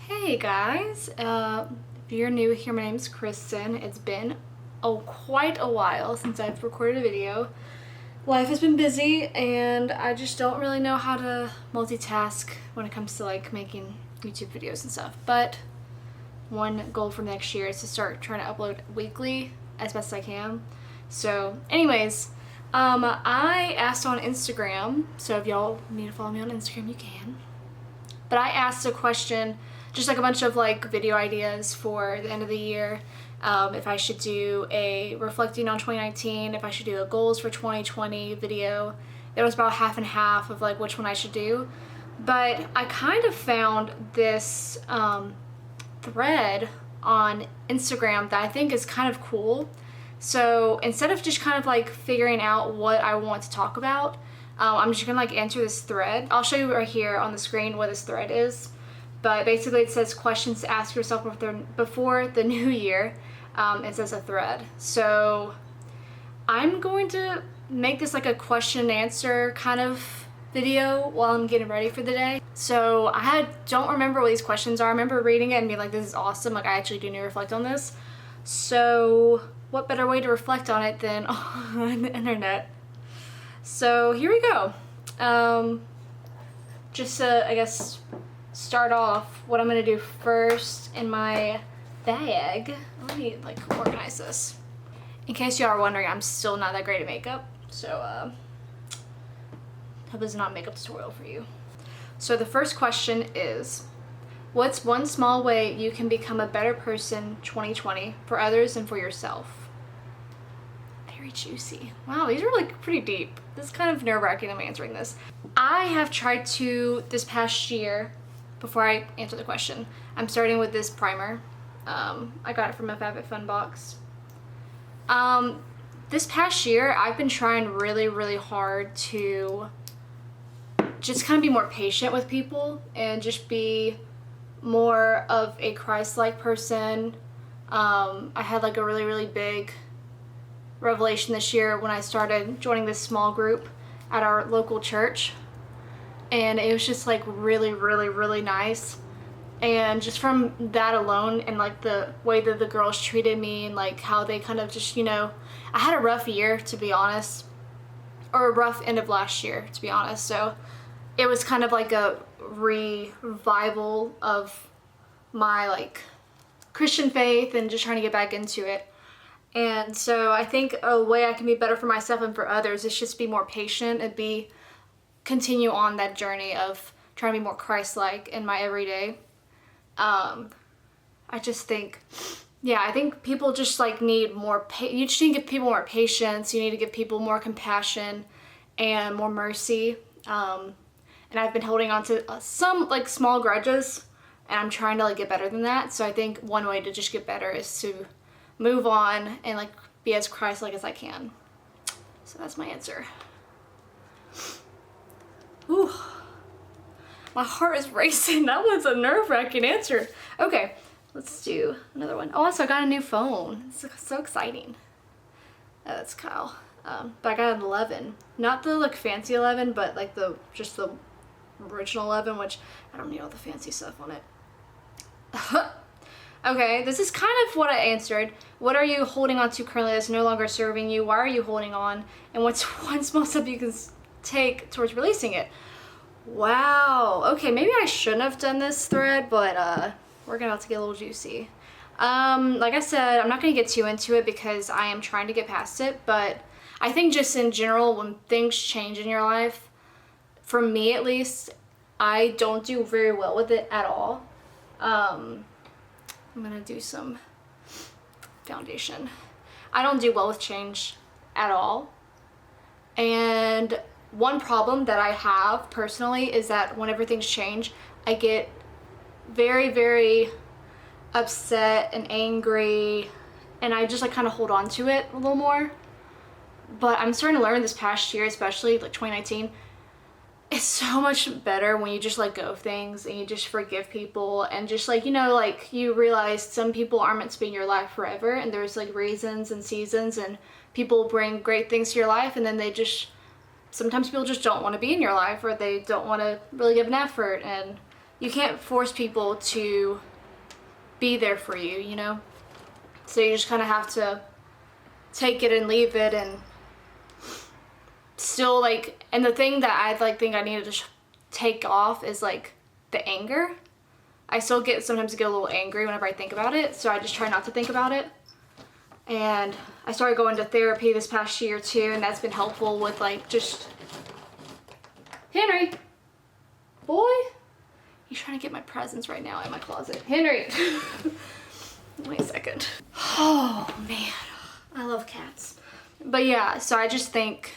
Hey guys, if you're new here, my name is Kristen. It's been quite a while since I've recorded a video. Life has been busy and I just don't really know how to multitask when it comes to like making YouTube videos and stuff. But one goal for next year is to start trying to upload weekly as best as I can. So anyways, I asked on Instagram, so if y'all need to follow me on Instagram, you can. But I asked a question, just like a bunch of like video ideas for the end of the year. If I should do a reflecting on 2019, if I should do a goals for 2020 video. It was about half and half of like which one I should do. But I kind of found this thread on Instagram that I think is kind of cool. So instead of just kind of like figuring out what I want to talk about, I'm just gonna like answer this thread. I'll show you right here on the screen what this thread is. But basically it says questions to ask yourself before the new year. It says a thread. So I'm going to make this like a question and answer kind of video while I'm getting ready for the day. So I don't remember what these questions are. I remember reading it and being like, this is awesome. Like I actually do need to reflect on this. So what better way to reflect on it than on the internet? So here we go. Just to, I guess, start off, what I'm gonna do first in my bag. Let me like organize this. In case you are wondering, I'm still not that great at makeup, so hope this is not a makeup tutorial for you. So the first question is, what's one small way you can become a better person 2020 for others and for yourself? Very juicy. Wow, these are like pretty deep. This is kind of nerve-wracking I'm answering this. I have tried to, this past year, before I answer the question, I'm starting with this primer. I got it from a FabFitFun box. This past year, I've been trying really, really hard to just kind of be more patient with people and just be more of a Christ-like person. I had like a really, really big revelation this year when I started joining this small group at our local church, and it was just like really, really, really nice. And just from that alone, and like the way that the girls treated me and like how they kind of just, you know, I had a rough year, to be honest, or a rough end of last year, to be honest. So it was kind of like a revival of my like Christian faith and just trying to get back into it. And so I think a way I can be better for myself and for others is just be more patient and continue on that journey of trying to be more Christ-like in my everyday. I just think, yeah, I think people just like need more, you just need to give people more patience, you need to give people more compassion and more mercy. And I've been holding on to some like small grudges, and I'm trying to like get better than that. So I think one way to just get better is to move on and like be as Christ-like as I can. So that's my answer. Ooh, my heart is racing. That was a nerve-wracking answer. Okay, let's do another one. Oh, also I got a new phone. It's so exciting. Oh, that's Kyle. But I got an 11. Not the like fancy 11, but like just the original 11, which I don't need all the fancy stuff on it. Okay, this is kind of what I answered. What are you holding on to currently that's no longer serving you? Why are you holding on? And what's one small step you can take towards releasing it? Wow. Okay, maybe I shouldn't have done this thread, but we're about to get a little juicy. Like I said, I'm not going to get too into it because I am trying to get past it, but I think just in general, when things change in your life, for me at least, I don't do very well with it at all. I'm gonna do some foundation. I don't do well with change at all. And one problem that I have personally is that whenever things change, I get very, very upset and angry, and I just like kind of hold on to it a little more. But I'm starting to learn this past year, especially like 2019, it's so much better when you just let go of things and you just forgive people and just like, you know, like you realize some people aren't meant to be in your life forever, and there's like reasons and seasons, and people bring great things to your life, and then sometimes people just don't want to be in your life, or they don't want to really give an effort, and you can't force people to be there for you, you know? So you just kind of have to take it and leave it, and still like, and the thing that I like think I needed to take off is like the anger. I still sometimes get a little angry whenever I think about it, so I just try not to think about it. And I started going to therapy this past year too, and that's been helpful with like just, Henry, boy, he's trying to get my presents right now in my closet. Henry, wait a second. Oh man, I love cats. But yeah, so I just think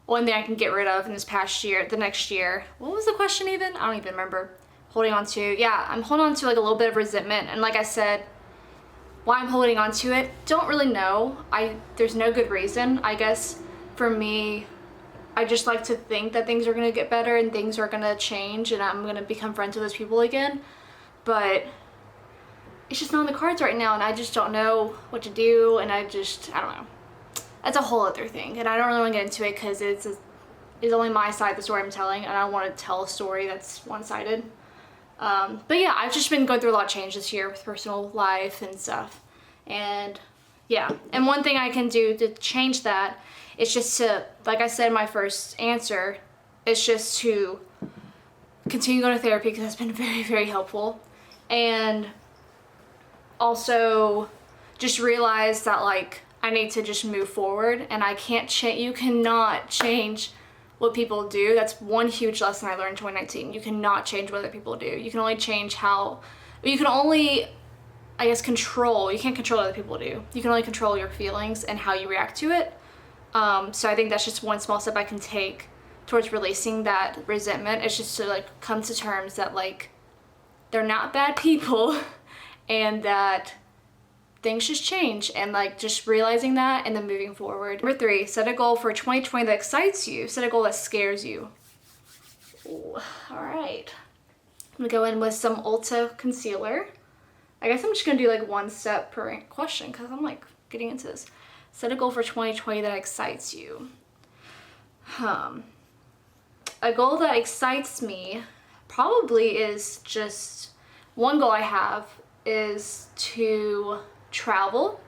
one thing I can get rid of in this past year, the next year, what was the question even? I don't even remember. Holding on to, yeah, I'm holding on to like a little bit of resentment, and like I said, why I'm holding on to it, don't really know. There's no good reason. I guess for me, I just like to think that things are gonna get better and things are gonna change and I'm gonna become friends with those people again. But it's just not on the cards right now, and I just don't know what to do, and I don't know. That's a whole other thing, and I don't really want to get into it because it's only my side of the story I'm telling, and I don't want to tell a story that's one-sided. But yeah, I've just been going through a lot of change this year with personal life and stuff. And yeah, and one thing I can do to change that is just to, like I said in my first answer, it's just to continue going to therapy because that's been very, very helpful. And also just realize that like I need to just move forward, and you cannot change what people do. That's one huge lesson I learned in 2019. You cannot change what other people do. You can only change you can only, I guess, you can't control what other people do. You can only control your feelings and how you react to it. So I think that's just one small step I can take towards releasing that resentment. It's just to like come to terms that like they're not bad people and that things just change, and like just realizing that and then moving forward. Number 3, set a goal for 2020 that excites you. Set a goal that scares you. Ooh, all right. I'm gonna go in with some Ulta concealer. I guess I'm just gonna do like one step per question because I'm like getting into this. Set a goal for 2020 that excites you. A goal that excites me probably is just, one goal I have is to travel.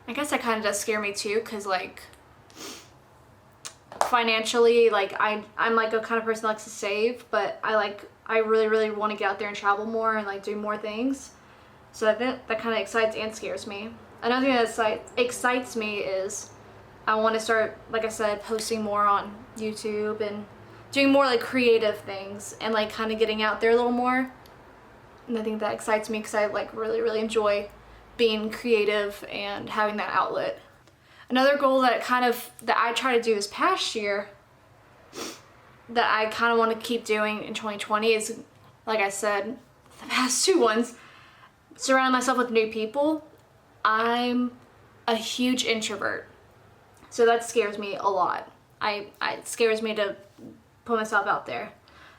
I guess that kind of does scare me too, because like financially, like I'm like a kind of person that likes to save, but I really, really want to get out there and travel more and like do more things. So I think that kind of excites and scares me. Another thing that excites me is I want to start, like I said, posting more on YouTube and doing more like creative things and like kind of getting out there a little more. And I think that excites me because I like really, really enjoy being creative and having that outlet. Another goal that I try to do this past year that I kind of want to keep doing in 2020 is, like I said, the past 2 ones, surround myself with new people. I'm a huge introvert, so that scares me a lot. It scares me to put myself out there.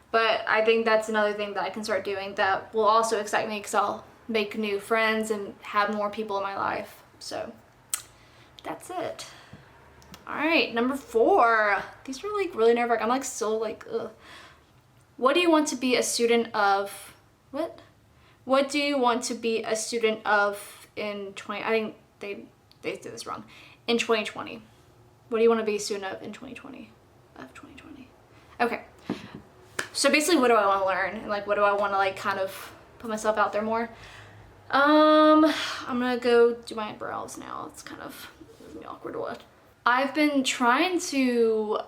But I think that's another thing that I can start doing that will also excite me because I'll make new friends and have more people in my life. So that's it. All right, number 4. These are like really nerve-wracking. I'm like still like, ugh. What do you want to be a student of? What do you want to be a student of in 20? I think they did this wrong. In 2020. What do you want to be a student of in 2020? Of 2020. Okay. So basically, what do I want to learn, and like what do I want to like kind of put myself out there more? I'm gonna go do my eyebrows now. It's kind of awkward to watch. I've been trying to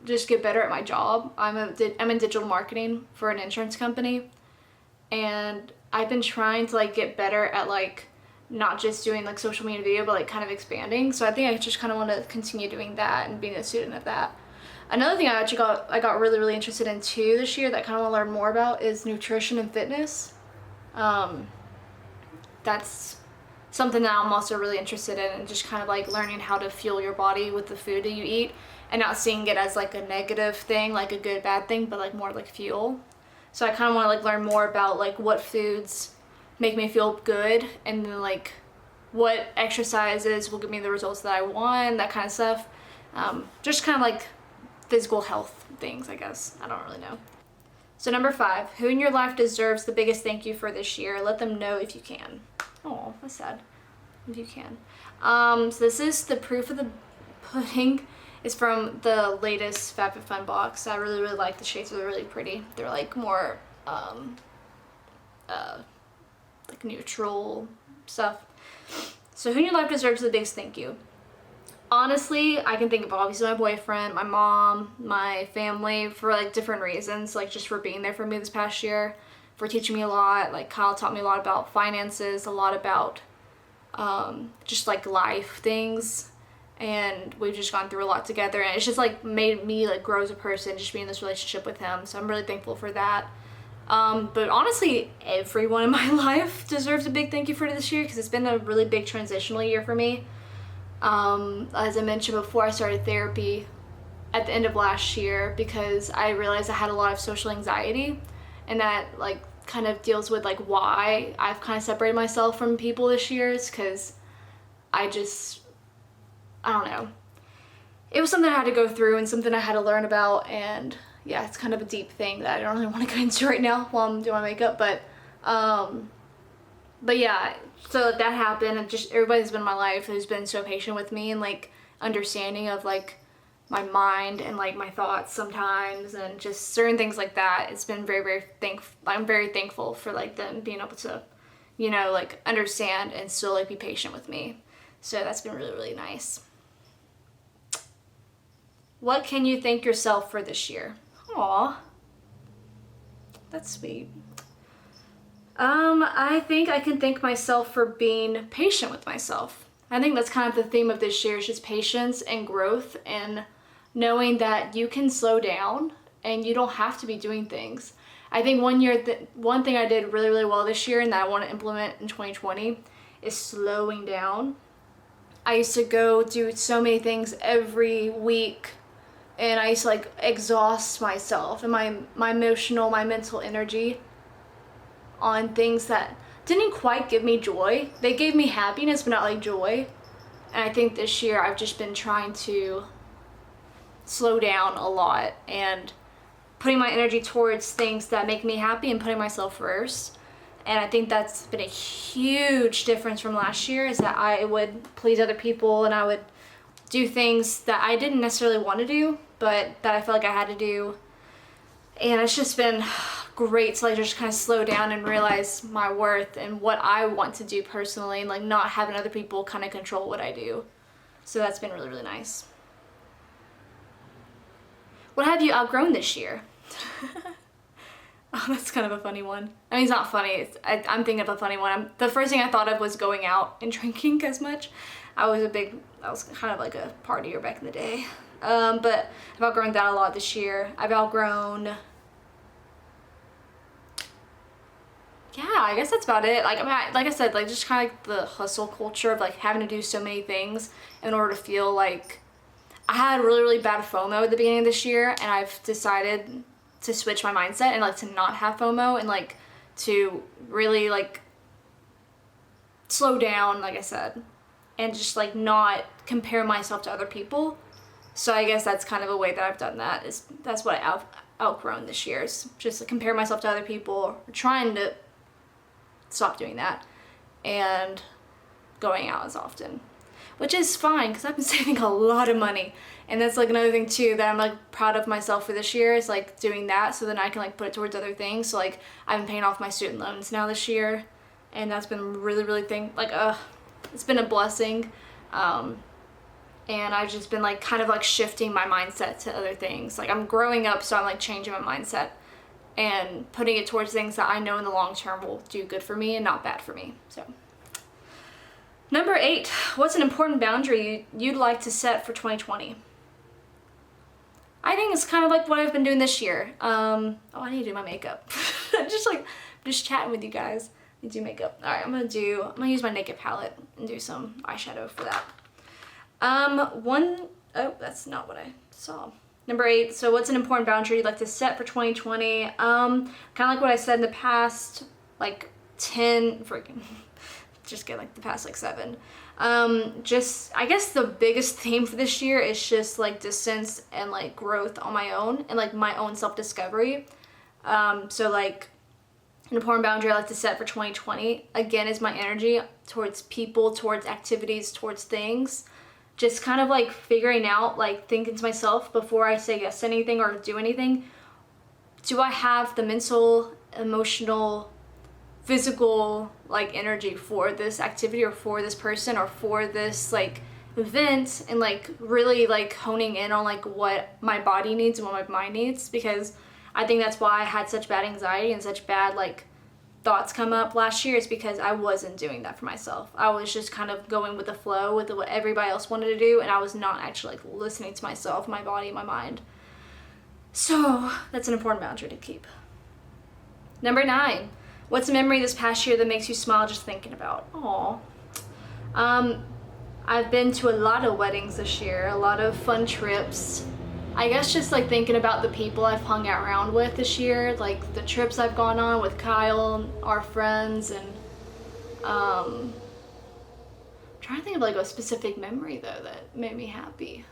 just get better at my job. I'm in digital marketing for an insurance company, and I've been trying to like get better at like not just doing like social media video, but like kind of expanding. So I think I just kind of want to continue doing that and being a student of that. Another thing I got really, really interested in too this year that I kind of want to learn more about is nutrition and fitness. That's something that I'm also really interested in, and just kind of like learning how to fuel your body with the food that you eat and not seeing it as like a negative thing, like a good, bad thing, but like more like fuel. So I kind of want to like learn more about like what foods make me feel good, and then like what exercises will give me the results that I want, that kind of stuff. Just kind of like physical health things, I guess. I don't really know. So number 5, who in your life deserves the biggest thank you for this year? Let them know if you can. Oh, that's sad. If you can. So this is the proof of the pudding. It's from the latest FabFitFun box. I really, really like the shades. They're really pretty. They're like more like neutral stuff. So who in your life deserves the biggest thank you? Honestly, I can think of obviously my boyfriend, my mom, my family, for like different reasons, like just for being there for me this past year, for teaching me a lot. Like Kyle taught me a lot about finances, a lot about just like life things, and we've just gone through a lot together, and it's just like made me like grow as a person, just being in this relationship with him. So I'm really thankful for that. But honestly, everyone in my life deserves a big thank you for this year, because it's been a really big transitional year for me. As I mentioned before, I started therapy at the end of last year because I realized I had a lot of social anxiety, and that like kind of deals with like why I've kind of separated myself from people this year. Is because I don't know. It was something I had to go through and something I had to learn about, and yeah, it's kind of a deep thing that I don't really want to go into right now while I'm doing my makeup, but yeah, so that happened, and just everybody's been in my life who's been so patient with me and like understanding of like my mind and like my thoughts sometimes, and just certain things like that. It's been very, very I'm very thankful for like them being able to, you know, like understand and still like be patient with me. So that's been really, really nice. What can you thank yourself for this year? Aw, that's sweet. I think I can thank myself for being patient with myself. I think that's kind of the theme of this year, is just patience and growth, and knowing that you can slow down and you don't have to be doing things. I think one thing I did really, really well this year, and that I want to implement in 2020, is slowing down. I used to go do so many things every week, and I used to like exhaust myself and my emotional, my mental energy on things that didn't quite give me joy. They gave me happiness, but not like joy. And I think this year I've just been trying to slow down a lot and putting my energy towards things that make me happy and putting myself first. And I think that's been a huge difference from last year, is that I would please other people and I would do things that I didn't necessarily want to do, but that I felt like I had to do. And it's just been great to like just kind of slow down and realize my worth and what I want to do personally, and like not having other people kind of control what I do. So that's been really, really nice. What have you outgrown this year? Oh, that's kind of a funny one. I mean, it's not funny. I'm thinking of a funny one. The first thing I thought of was going out and drinking as much. I was kind of like a partier back in the day. But I've outgrown that a lot this year. I've outgrown, yeah, I guess that's about it. Like, I mean, like I said, like just kind of like the hustle culture of like having to do so many things in order to feel like I had really, really bad FOMO at the beginning of this year, and I've decided to switch my mindset and like to not have FOMO and like to really like slow down, like I said, and just like not compare myself to other people. So I guess that's kind of a way that I've done that. That's what I've outgrown this year, is just to compare myself to other people, or trying to stop doing that and going out as often, which is fine because I've been saving a lot of money. And that's like another thing too that I'm like proud of myself for this year, is like doing that so then I can like put it towards other things. So like I've been paying off my student loans now this year, and that's been really, really it's been a blessing. And I've just been like kind of like shifting my mindset to other things. Like I'm growing up, so I'm like changing my mindset and putting it towards things that I know in the long term will do good for me and not bad for me. So number 8, what's an important boundary you'd like to set for 2020? I think it's kind of like what I've been doing this year. I need to do my makeup. just chatting with you guys. I need to do makeup. All right, I'm gonna use my Naked palette and do some eyeshadow for that. That's not what I saw. Number 8, so what's an important boundary you'd like to set for 2020? Kind of like what I said in the past, like 10, just get like the past like 7. I guess the biggest theme for this year is just like distance and like growth on my own, and like my own self-discovery. So like an important boundary I like to set for 2020, again, is my energy towards people, towards activities, towards things. Just kind of like figuring out, like thinking to myself before I say yes to anything or do anything, do I have the mental, emotional, physical like energy for this activity or for this person or for this like event, and like really like honing in on like what my body needs and what my mind needs, because I think that's why I had such bad anxiety and such bad like thoughts come up last year, is because I wasn't doing that for myself. I was just kind of going with the flow with what everybody else wanted to do, and I was not actually like listening to myself, my body, my mind. So that's an important boundary to keep. Number 9, what's a memory this past year that makes you smile just thinking about? Aw. I've been to a lot of weddings this year, a lot of fun trips. I guess just like thinking about the people I've hung out around with this year, like the trips I've gone on with Kyle, our friends, and I'm trying to think of like a specific memory though that made me happy.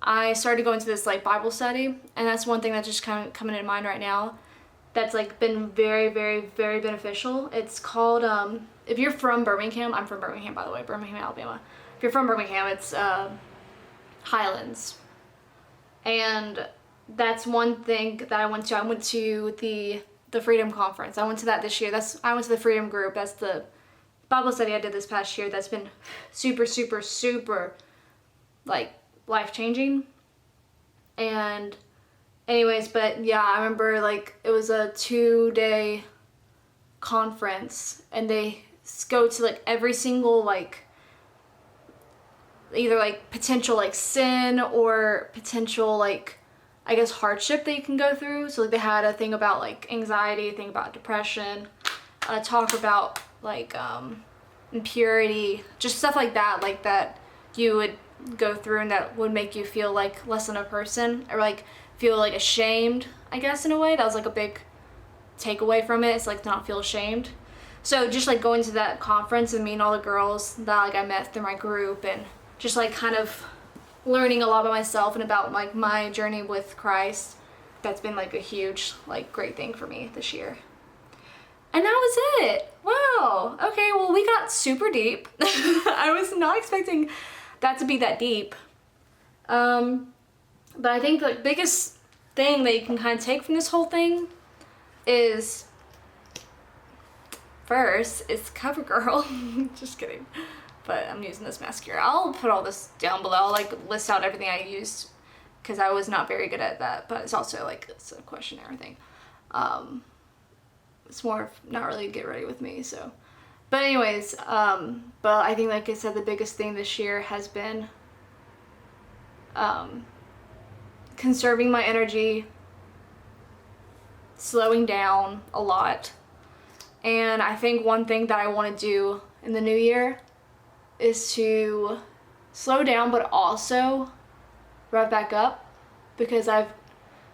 I started going to this like Bible study, and that's one thing that's just kind of coming to mind right now. That's like been very, very, very beneficial. It's called, if you're from Birmingham, I'm from Birmingham by the way, Birmingham, Alabama. If you're from Birmingham, it's Highlands. And that's one thing that I went to. I went to the Freedom Conference. I went to that this year. I went to the Freedom Group. That's the Bible study I did this past year. That's been super, super, super like life-changing. And anyways, but yeah, I remember like it was a 2-day conference, and they go to like every single like either like potential like sin or potential like I guess hardship that you can go through. So like they had a thing about like anxiety, a thing about depression, talk about like impurity, just stuff like that you would go through and that would make you feel like less than a person, or like feel like ashamed, I guess, in a way. That was like a big takeaway from it. It's like to not feel ashamed. So just like going to that conference and meeting all the girls that like I met through my group, and just like kind of learning a lot about myself and about like my journey with Christ, that's been like a huge like great thing for me this year. And that was it. Wow. Okay, well we got super deep. I was not expecting that to be that deep. But I think the biggest thing that you can kind of take from this whole thing is, first, it's CoverGirl. Just kidding. But I'm using this mascara. I'll put all this down below. I'll like list out everything I used, because I was not very good at that. But it's also like it's a questionnaire thing. It's more of not really get ready with me. So, but anyways, but I think like I said, the biggest thing this year has been conserving my energy, slowing down a lot. And I think one thing that I want to do in the new year is to slow down but also rev back up, because I've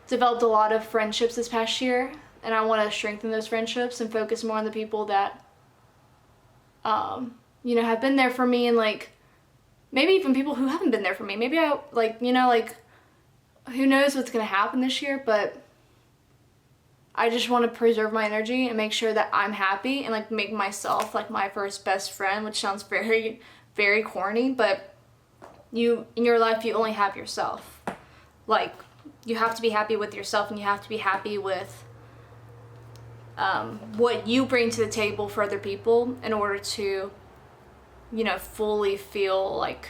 developed a lot of friendships this past year, and I want to strengthen those friendships and focus more on the people that you know, have been there for me, and like maybe even people who haven't been there for me. Maybe I like, you know, like who knows what's gonna happen this year, but I just want to preserve my energy and make sure that I'm happy, and like make myself like my first best friend, which sounds very, very corny, but you, in your life, you only have yourself. Like, you have to be happy with yourself, and you have to be happy with what you bring to the table for other people in order to, you know, fully feel like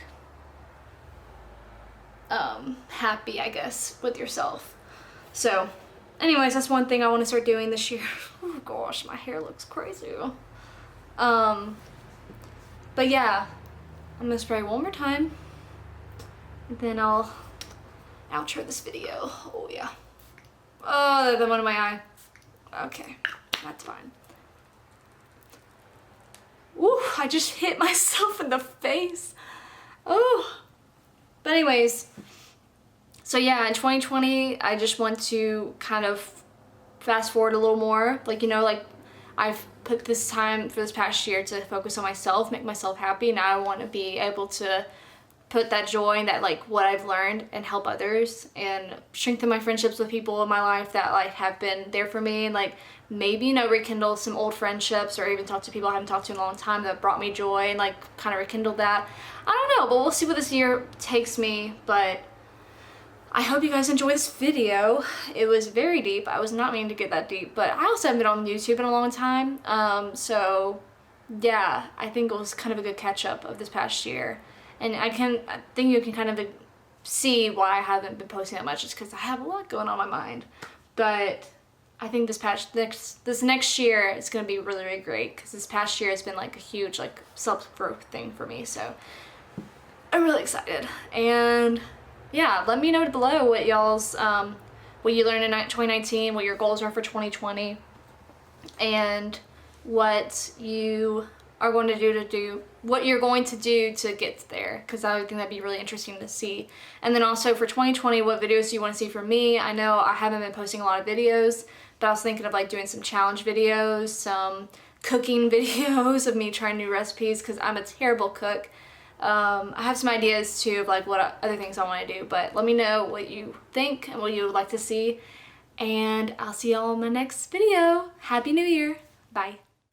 happy, I guess, with yourself. So anyways, that's one thing I want to start doing this year. Oh gosh, my hair looks crazy. But yeah, I'm gonna spray one more time, and then I'll outro this video. Oh yeah. Oh, the one in my eye. Okay, that's fine. Ooh, I just hit myself in the face. Oh. But anyways, so yeah, in 2020, I just want to kind of fast forward a little more. Like, you know, like I've put this time for this past year to focus on myself, make myself happy. Now I want to be able to put that joy and that like what I've learned and help others and strengthen my friendships with people in my life that like have been there for me, and like maybe, you know, rekindle some old friendships, or even talk to people I haven't talked to in a long time that brought me joy and like kind of rekindled that. I don't know, but we'll see what this year takes me. But I hope you guys enjoy this video. It was very deep. I was not meaning to get that deep, but I also haven't been on YouTube in a long time. So yeah, I think it was kind of a good catch up of this past year. And I think you can kind of see why I haven't been posting that much. It's because I have a lot going on in my mind. But I think this next year is going to be really, really great, because this past year has been like a huge like self-growth thing for me. So I'm really excited. And yeah, let me know below what y'all's what you learned in 2019, what your goals are for 2020, and what you are going to do what you're going to do to get there, because I think that'd be really interesting to see. And then also for 2020, what videos do you want to see from me? I know I haven't been posting a lot of videos, but I was thinking of like doing some challenge videos, some cooking videos of me trying new recipes, because I'm a terrible cook. I have some ideas too of like what other things I want to do, but let me know what you think and what you would like to see, and I'll see y'all in my next video. Happy New Year. Bye.